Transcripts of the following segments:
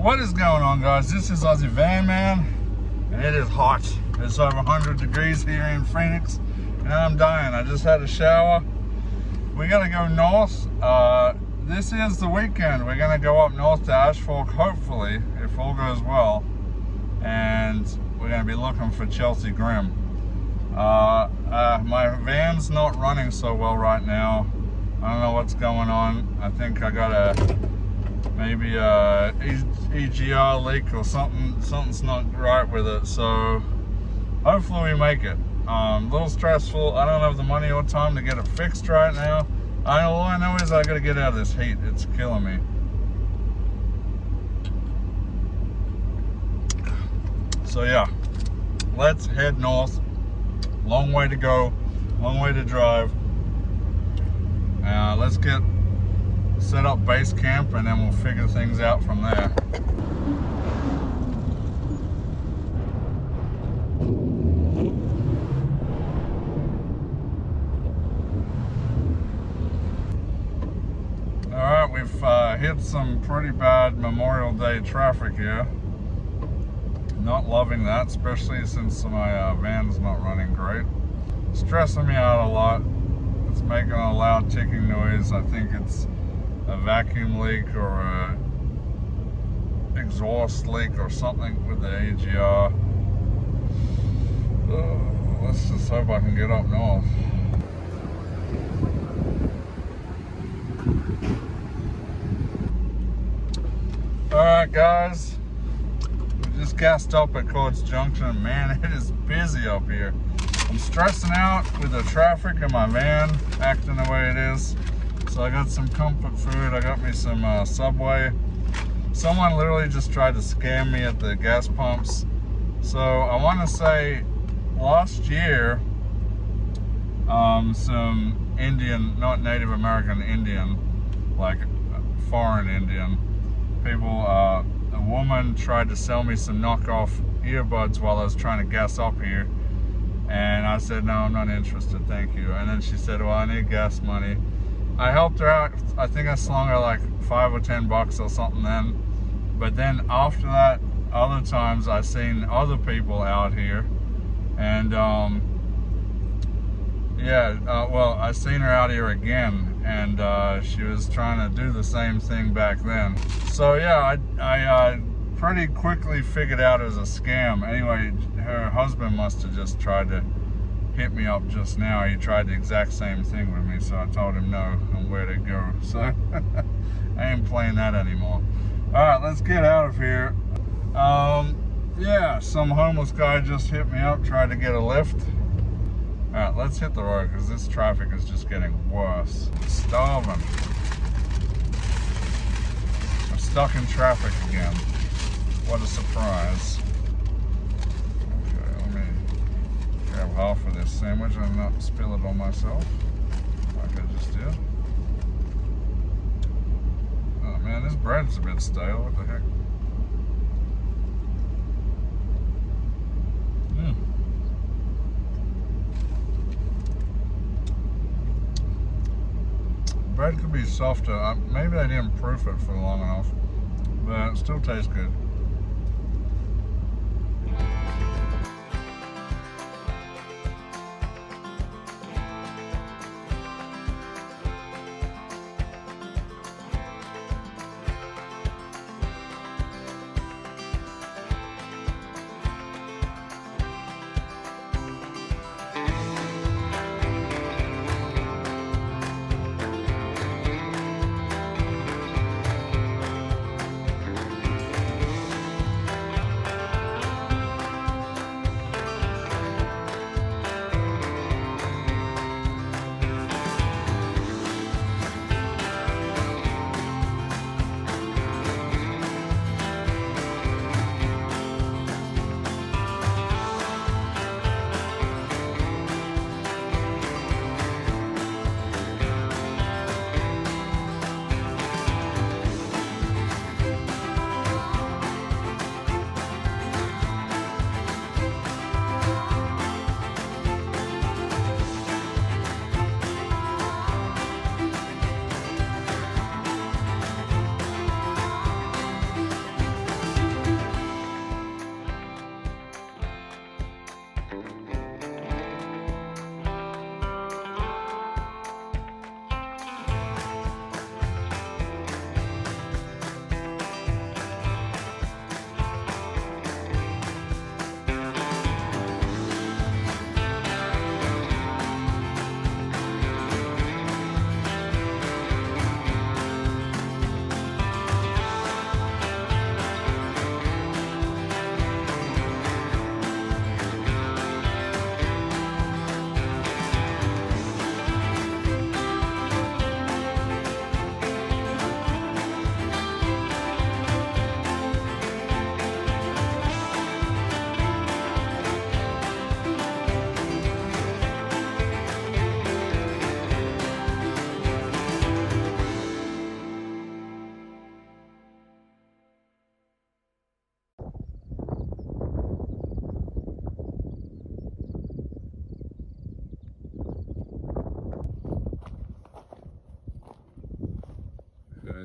What is going on, guys? This is Aussie Van Man, and it is hot. It's over 100 degrees here in Phoenix, and I'm dying. I just had a shower. We gotta go north. This is the weekend. We're gonna go up north to Ashfork, hopefully, if all goes well, and we're gonna be looking for Chelsea Grimm. My van's not running so well right now. I don't know what's going on. I think I got maybe a EGR leak or something. Something's not right with it. So hopefully we make it. A little stressful. I don't have the money or time to get it fixed right now. All I know is I gotta get out of this heat. It's killing me. So yeah, let's head north. Long way to go, long way to drive. Let's get set up base camp, and then we'll figure things out from there. Alright, we've hit some pretty bad Memorial Day traffic here. Not loving that, especially since my van's not running great. Stressing me out a lot. It's making a loud ticking noise. I think it's a vacuum leak or a exhaust leak or something with the AGR. Let's just hope I can get up north. Alright guys, we just gassed up at Courts Junction. Man, it is busy up here. I'm stressing out with the traffic in my van acting the way it is. So I got some comfort food. I got me some Subway. Someone literally just tried to scam me at the gas pumps. So I want to say last year, some Indian, not Native American Indian, like foreign Indian people, a woman tried to sell me some knockoff earbuds while I was trying to gas up here. And I said, no, I'm not interested, thank you. And then she said, well, I need gas money. I helped her out. I think I slung her like $5 or $10 or something then. But then after that, other times I seen other people out here. And well, I seen her out here again. And she was trying to do the same thing back then. So yeah, I pretty quickly figured out it was a scam. Anyway, her husband must have just tried to hit me up just now. He tried the exact same thing with me, so I told him no and where to go. So I ain't playing that anymore. Alright, let's get out of here. Yeah, some homeless guy just hit me up, tried to get a lift. Alright, let's hit the road because this traffic is just getting worse. Starving. We're stuck in traffic again. What a surprise. Okay, let me grab half of this sandwich and not spill it on myself like I just did. Oh man, this bread's a bit stale. What the heck? Bread could be softer. Maybe I didn't proof it for long enough, but it still tastes good.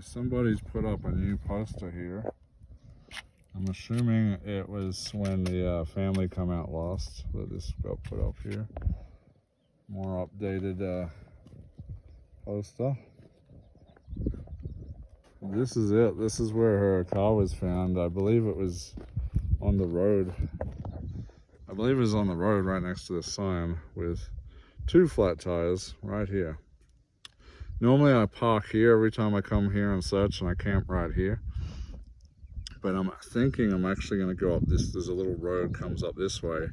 somebody's put up a new poster here. I'm assuming it was when the family come out last that this got put up here. More updated poster. This is it. This is where her car was found. I believe it was on the road. I believe it was on the road right next to the sign with 2 flat tires right here. Normally I park here every time I come here and search, and I camp right here. But I'm thinking I'm actually going to go up this. There's a little road comes up this way.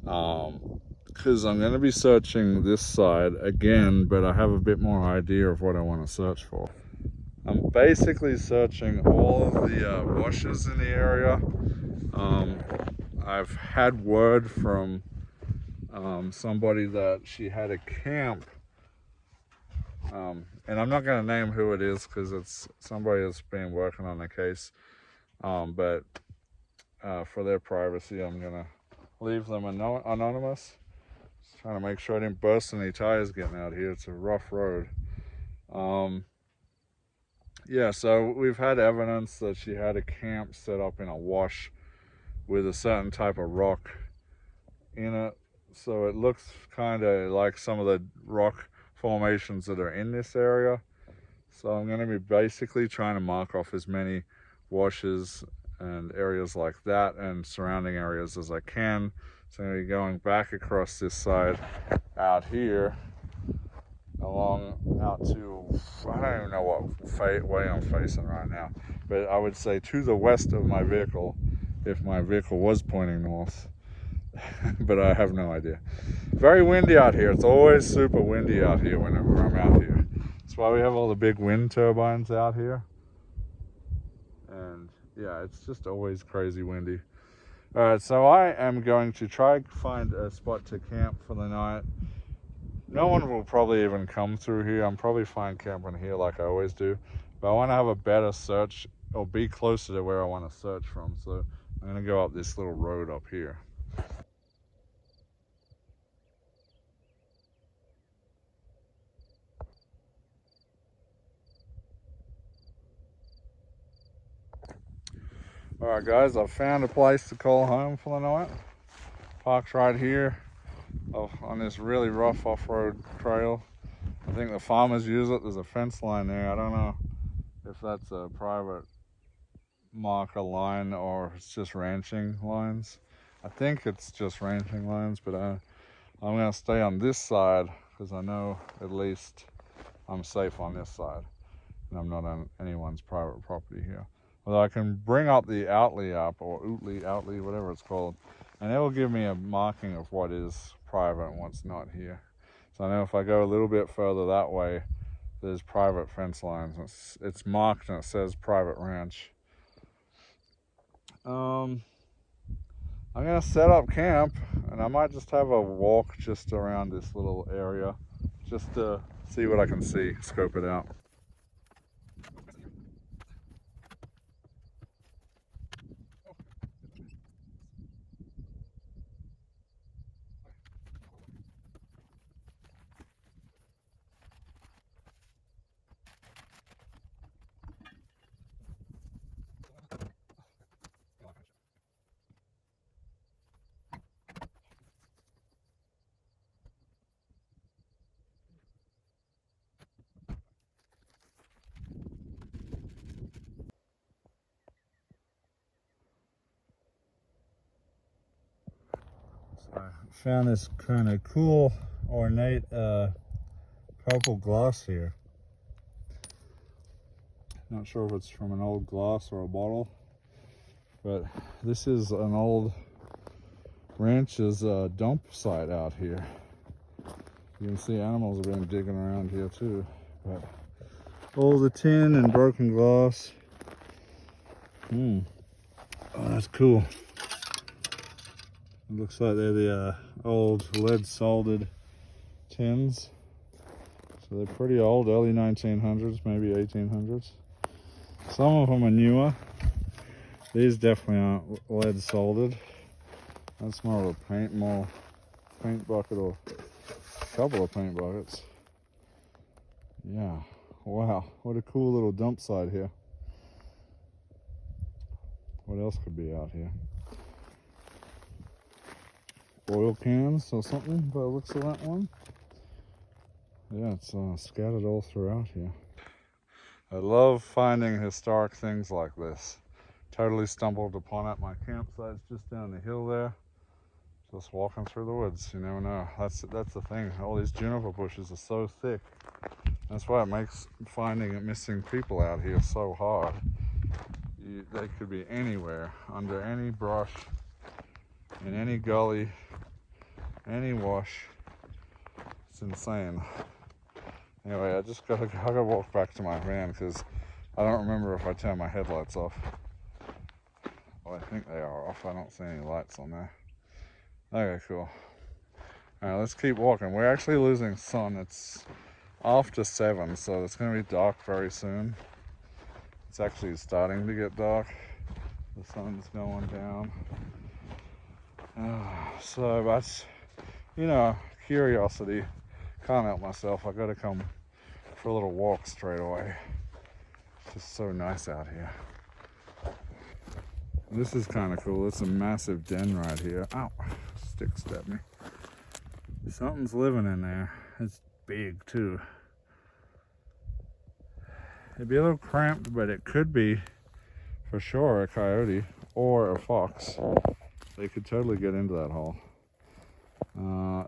Because I'm going to be searching this side again, but I have a bit more idea of what I want to search for. I'm basically searching all of the washes in the area. I've had word from somebody that she had a camp, and I'm not going to name who it is because it's somebody that's been working on the case, but for their privacy I'm going to leave them anonymous. Just trying to make sure I didn't burst any tires getting out here. It's a rough road. Yeah, so we've had evidence that she had a camp set up in a wash with a certain type of rock in it. So it looks kind of like some of the rock formations that are in this area. So I'm going to be basically trying to mark off as many washes and areas like that and surrounding areas as I can. So I'm going to be going back across this side out here, along out to, I don't even know what way I'm facing right now, but I would say to the west of my vehicle if my vehicle was pointing north. But I have no idea. Very windy out here. It's always super windy out here whenever I'm out here. That's why we have all the big wind turbines out here. And yeah, it's just always crazy windy. Alright, so I am going to try to find a spot to camp for the night. No one will probably even come through here. I'm probably fine camping here like I always do. But I want to have a better search, or be closer to where I want to search from. So I'm going to go up this little road up here. Alright guys, I've found a place to call home for the night. Parked right here on this really rough off-road trail. I think the farmers use it. There's a fence line there. I don't know if that's a private marker line or it's just ranching lines. I think it's just ranching lines, but I'm going to stay on this side because I know at least I'm safe on this side and I'm not on anyone's private property here. Although I can bring up the Outly app, or Outly, whatever it's called, and it will give me a marking of what is private and what's not here. So I know if I go a little bit further that way, there's private fence lines. It's marked and it says private ranch. I'm gonna set up camp, and I might just have a walk just around this little area, just to see what I can see, scope it out. I found this kind of cool, ornate purple glass here. Not sure if it's from an old glass or a bottle, but this is an old ranch's dump site out here. You can see animals have been digging around here too, but all the tin and broken glass. Oh, that's cool. It looks like they're the old lead soldered tins. So they're pretty old, early 1900s, maybe 1800s. Some of them are newer. These definitely aren't lead soldered. That's more of a paint bucket, or a couple of paint buckets. Yeah, Wow, what a cool little dump site here. What else could be out here? Oil cans or something by the looks of that one. Yeah, it's scattered all throughout here. I love finding historic things like this. Totally stumbled upon it. My campsite's just down the hill there. Just walking through the woods, you never know. That's the thing. All these juniper bushes are so thick. That's why it makes finding missing people out here so hard. They could be anywhere, under any brush, in any gully, any wash. It's insane. Anyway, I gotta walk back to my van because I don't remember if I turned my headlights off. Well, I think they are off. I don't see any lights on there. Okay, cool. All right, let's keep walking. We're actually losing sun. It's after 7, so it's gonna be dark very soon. It's actually starting to get dark. The sun's going down. So that's, you know, curiosity. Can't help myself. I gotta come for a little walk straight away. It's just so nice out here. This is kind of cool. It's a massive den right here. Ow, stick stabbed me. Something's living in there. It's big too. It'd be a little cramped, but it could be for sure a coyote or a fox. They could totally get into that hole.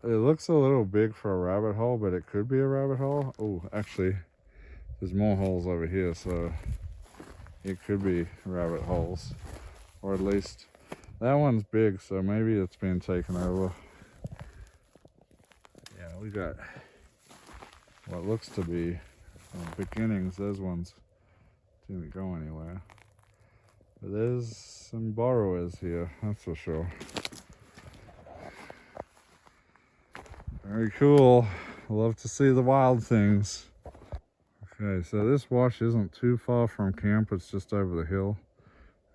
It looks a little big for a rabbit hole, but it could be a rabbit hole. Oh, actually, there's more holes over here, so it could be rabbit holes. Or at least, that one's big, so maybe it's been taken over. Yeah, we got what looks to be beginnings. Those ones didn't go anywhere. But there's some borrowers here, that's for sure. Very cool. I love to see the wild things. Okay, so this wash isn't too far from camp. It's just over the hill.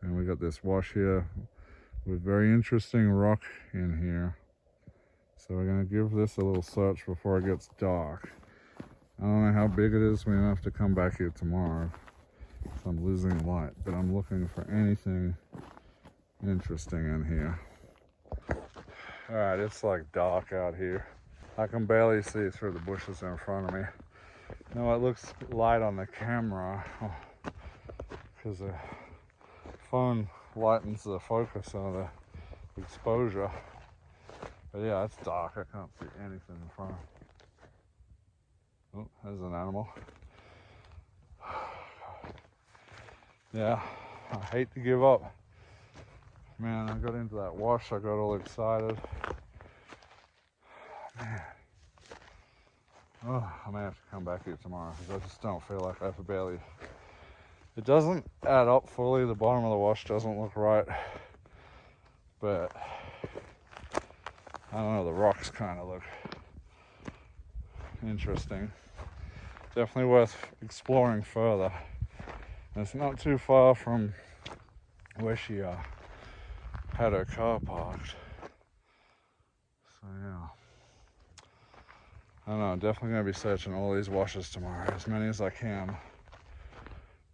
And we got this wash here with very interesting rock in here. So we're gonna give this a little search before it gets dark. I don't know how big it is. We don't have to come back here tomorrow. So I'm losing light, but I'm looking for anything interesting in here. All right, it's like dark out here. I can barely see through the bushes in front of me. No, it looks light on the camera because the phone lightens the focus on the exposure. But yeah, it's dark. I can't see anything in front. Oh, there's an animal. Yeah, I hate to give up. Man, I got into that wash. I got all excited. Man. Oh, I may have to come back here tomorrow because I just don't feel like I have a belly. It doesn't add up fully. The bottom of the wash doesn't look right. But I don't know, the rocks kind of look interesting. Definitely worth exploring further. And it's not too far from where she had her car parked. So yeah. I don't know, I'm definitely going to be searching all these washes tomorrow, as many as I can.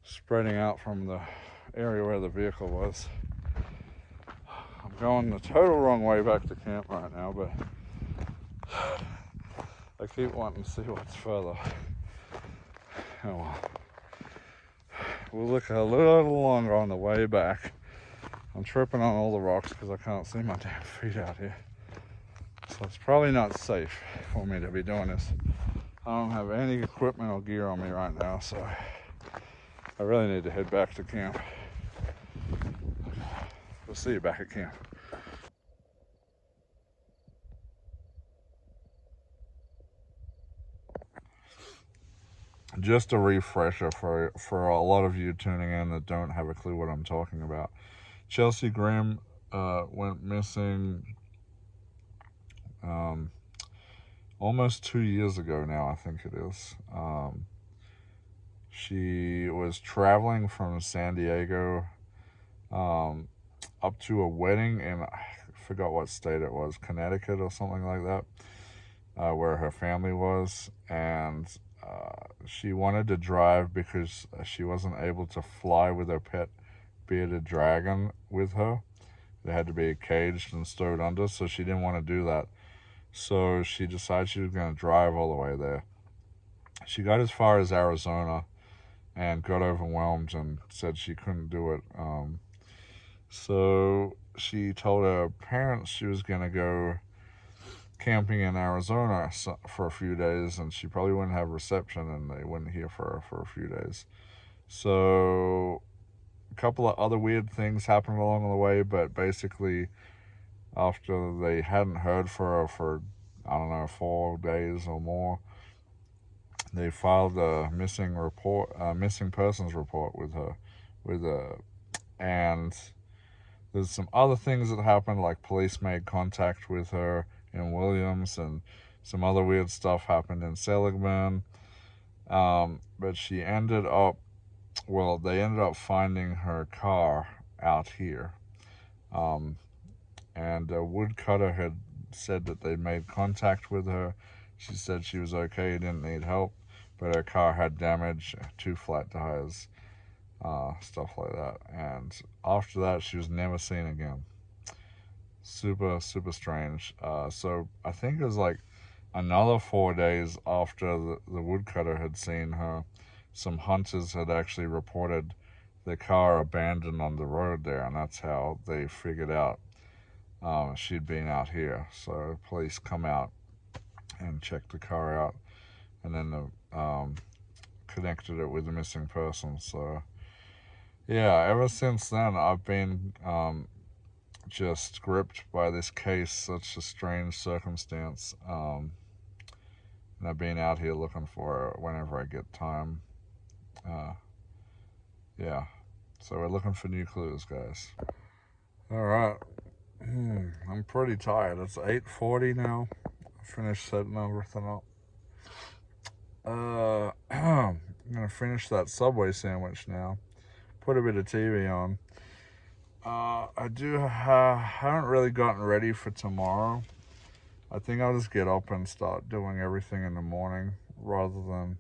Spreading out from the area where the vehicle was. I'm going the total wrong way back to camp right now, but I keep wanting to see what's further. Oh well. We'll look a little longer on the way back. I'm tripping on all the rocks because I can't see my damn feet out here. So it's probably not safe for me to be doing this. I don't have any equipment or gear on me right now, so I really need to head back to camp. We'll see you back at camp. Just a refresher for a lot of you tuning in that don't have a clue what I'm talking about. Chelsea Grimm went missing almost 2 years ago now, I think it is. She was traveling from San Diego up to a wedding in, I forgot what state it was, Connecticut or something like that, where her family was. And she wanted to drive because she wasn't able to fly with her pet bearded dragon with her. They had to be caged and stowed under, so she didn't want to do that. So she decided she was going to drive all the way there. She got as far as Arizona and got overwhelmed and said she couldn't do it. So she told her parents she was going to go camping in Arizona for a few days, and she probably wouldn't have reception and they wouldn't hear for her for a few days. So a couple of other weird things happened along the way, but basically after they hadn't heard for her for, I don't know, 4 days or more, they filed a missing persons report with her, and there's some other things that happened, like police made contact with her in Williams, and some other weird stuff happened in Seligman. But they ended up finding her car out here. And a woodcutter had said that they made contact with her. She said she was okay, didn't need help, but her car had damage, 2 flat tires, stuff like that. And after that, she was never seen again. Super, super strange. So I think it was like another 4 days after the woodcutter had seen her, some hunters had actually reported the car abandoned on the road there, and that's how they figured out she'd been out here. So police come out and checked the car out, and then connected it with the missing person. So yeah, ever since then I've been just gripped by this case, such a strange circumstance, and I've been out here looking for it whenever I get time. Yeah, so we're looking for new clues, guys. All right. I'm pretty tired. It's 8:40 now. I finished setting everything up. I'm gonna finish that Subway sandwich now. Put a bit of TV on. Haven't really gotten ready for tomorrow. I think I'll just get up and start doing everything in the morning rather than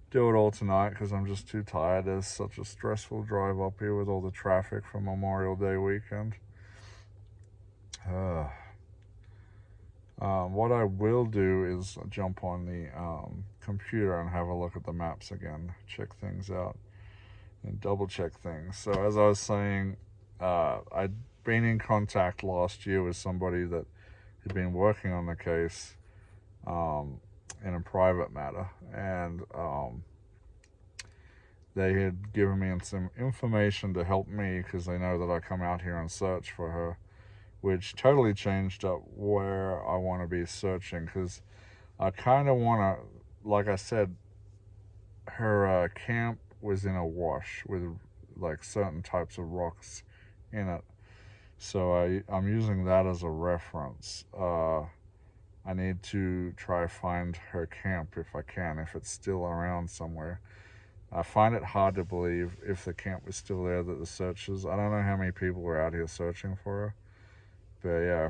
do it all tonight, because I'm just too tired. There's such a stressful drive up here with all the traffic for Memorial Day weekend. What I will do is jump on the computer and have a look at the maps again, check things out, and double check things. So as I was saying, I'd been in contact last year with somebody that had been working on the case in a private matter, and they had given me some information to help me because they know that I come out here and search for her, which totally changed up where I want to be searching, because I kind of want to, like I said, her camp was in a wash with like certain types of rocks in it. So I'm using that as a reference. I need to try find her camp if I can, if it's still around somewhere. I find it hard to believe, if the camp was still there, that the searchers, I don't know how many people were out here searching for her. But yeah,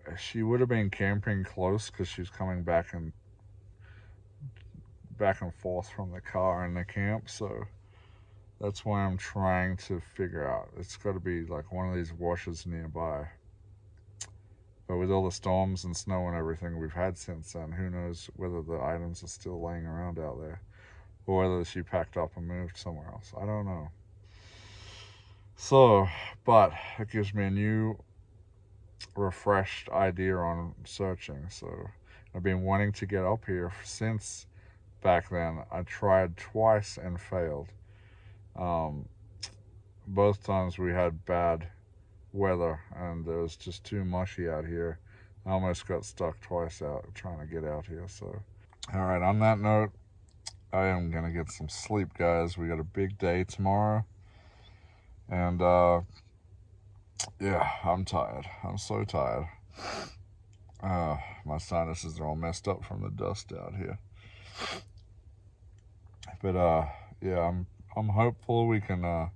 if she would have been camping close, because she's coming back and forth from the car and the camp. So that's why I'm trying to figure out. It's got to be like one of these washes nearby. But with all the storms and snow and everything we've had since then, who knows whether the items are still laying around out there, or whether she packed up and moved somewhere else. I don't know. So, but it gives me a new, refreshed idea on searching. So I've been wanting to get up here since back then. I tried twice and failed. Both times we had bad weather and it was just too mushy out here. I almost got stuck twice out trying to get out here. So all right, on that note, I am gonna get some sleep, guys. We got a big day tomorrow, and yeah, I'm tired. I'm so tired. My sinuses are all messed up from the dust out here. But yeah, I'm hopeful we can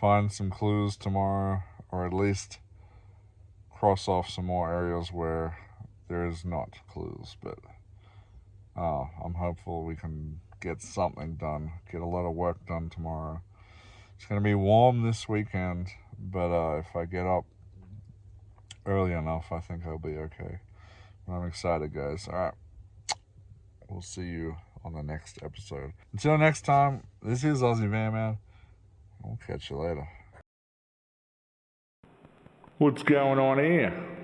find some clues tomorrow, or at least cross off some more areas where there is not clues, but I'm hopeful we can get something done, get a lot of work done tomorrow. It's going to be warm this weekend, but if I get up early enough, I think I'll be okay. I'm excited, guys. All right. We'll see you on the next episode. Until next time, this is Aussie Van Man. We'll catch you later. What's going on here?